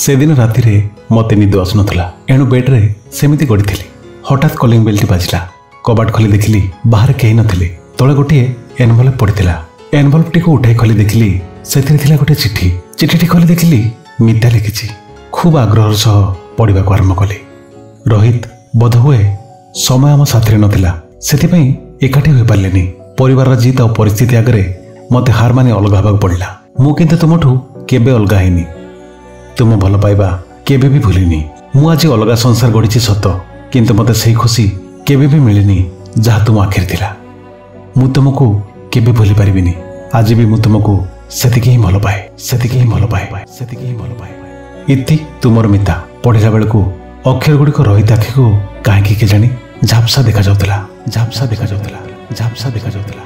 सेदिन राति रे मते निद आसुनथला एणु बेड्रे सेमिति गड़िथिली। हठात कलिंग बेलटी बाजिला। कबाट खोली देखिली बाहर केही नथिले। तळे गोटे एनवलप पड़िथिला। एनवलपटी को उठाई खोली देखिली सेथिरे थिला गोटे चिठी। चिठीटी खोली देखिली मिता लिखिछि। खूब आग्रहर सह पढ़िबाक आरंभ कली। रोहित बोधहुए समय आम साथी नथिला, सेथिपई एकाठी होई पारलेनी। परिवार जीत और परिस्थिति आगरे मते हार माने अलग होबाक पड़िला। मु किंतु तुमठू केबे अलगा हैनी। तुम भल पाइबा केबे भी भूलिनी। मु आज अलगा संसार गढ़ी सत, किंतु मते सही खुशी केबे भी मिलिनी जहाँ तुम आखिर थिला। मु तुमको केबे भूली पारिबिनी। आज भी मु तुमको सेतिकी ही भल पाए, सेतिकी ही भल पाए, सेतिकी ही भल पाए। इति तुमर मिता। पढ़िला बेलକୁ अक्षर गुड़िक रोहित आखि को कहीं के जानी झापसा देखा जाउतला, झापसा देखा जाउतला, झापसा देखा जाउतला।